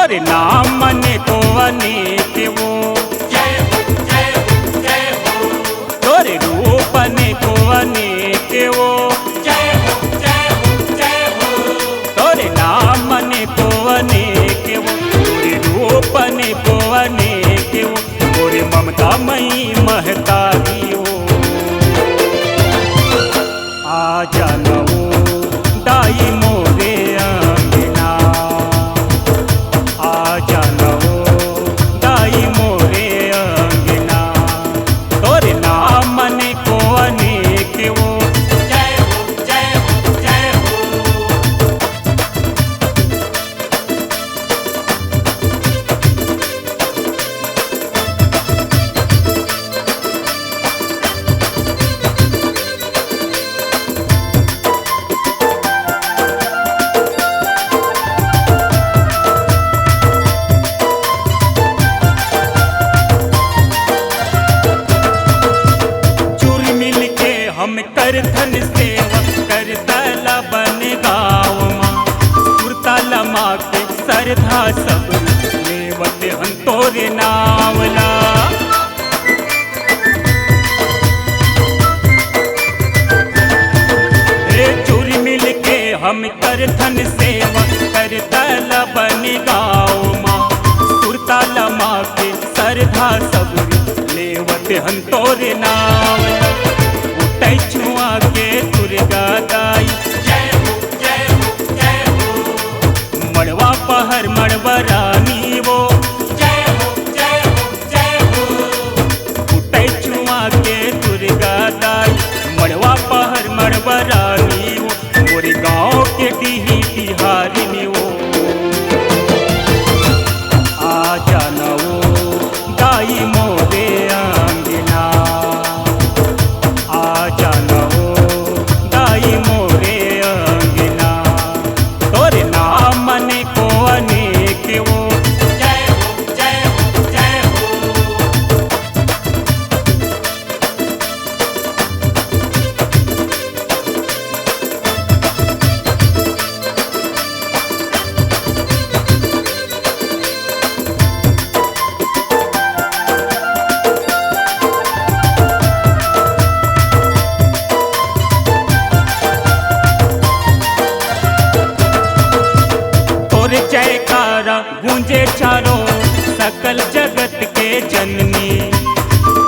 तोरे नाम मने को अनेक वो, तोरे रूप ने को अनेक वो, तोरे नाम मने को अनेक वो, तोरे रूप ने को अनेक वो, तोरे ममता मई महतारी वो। आ जानवो दाई मोरे अंगना, आ जानवो दाई मोरे अंगना, तोरे नाम मने को अनेक वो। हम कर धन सेवा कर तला बन गाँव माँ, सुरताला माँ के सरधा सब लेवत हम तोरे नावला। रे चूरी मिल के हम कर धन सेवा कर तला बन गाँव माँ, सुरताला माँ के सरधा सब लेवत हम तोरे नावला। छुआ के दुर्गा दाई मड़वा पहर मड़वा रानी वो, उठै छुआ के दुर्गा दाई मड़वा पहर मड़वा रानी वो, मोरे गाँव के डीही बिहारी वो। आ जाना वो दाई मोरे अंगना, आ जानवो दाई मोरे अंगना, तोरे नाम मने को अनेक वो। जयकारा गूंजे चारों सकल जगत के जननी,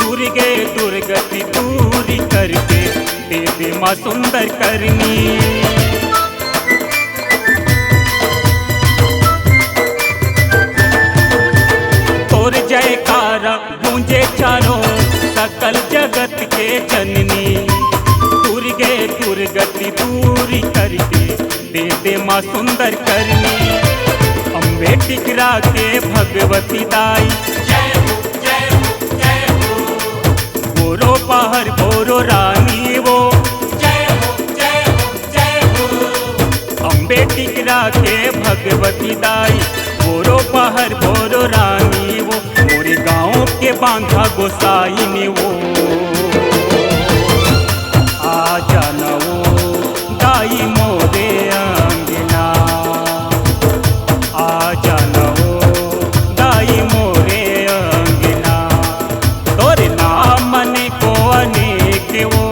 दुर्गे दुर्गति दूरी करके देवी माँ सुंदर करनी। तोर जयकारा गूंजे चारों सकल जगत के जननी, दुर्गे दुर्गति दूरी करके देवी माँ सुंदर करनी। अम्बे टिकरा के भगवती दाई गोरो पहर गोरो रानी वो, अम्बे टिकरा के भगवती दाई गोरो पहर गोरो रानी वो, मोरे गाँव के बांधा गोसाई ने वो। आ जाना वो दाई मोरे अंगना, आ जानवो दाई मोरे अंगना, तोरे नाम मने को अनेक वो।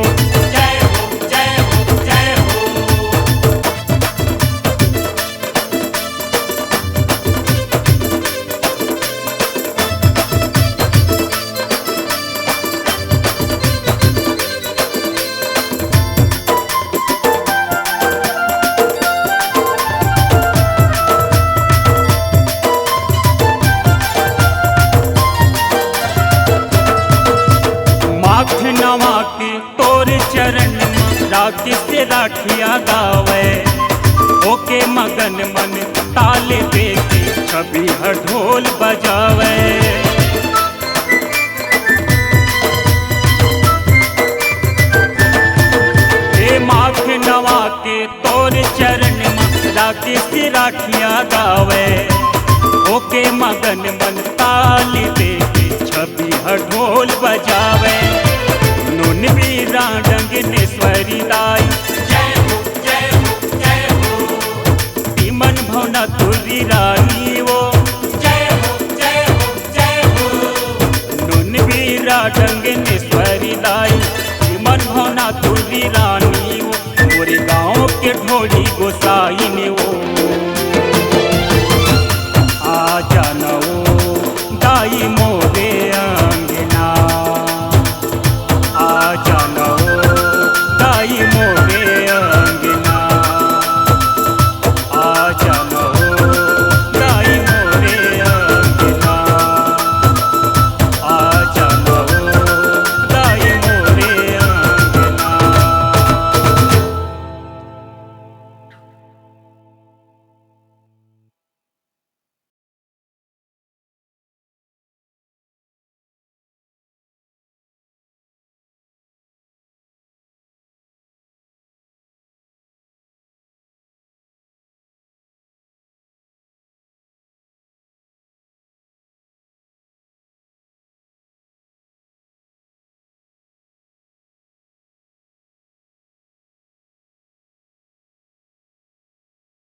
नवा के तोर चरण में राखी से राखिया गावे, ओके मगन मन ताले देके छवि हर ढोल बजावे। हे माख नवा के तोर चरण में राखी से राखिया गावे, ओके मगन मन ताले देके छवि हर ढोल बजावे। नून वीरा डंगनेश्वरी दाई मन भवना तुरी रानी वो। शीतला डंगनेश्वरी दाई मन भावना तुरी रानी वो मोरे गाँव के ढोली गोसाई ने वो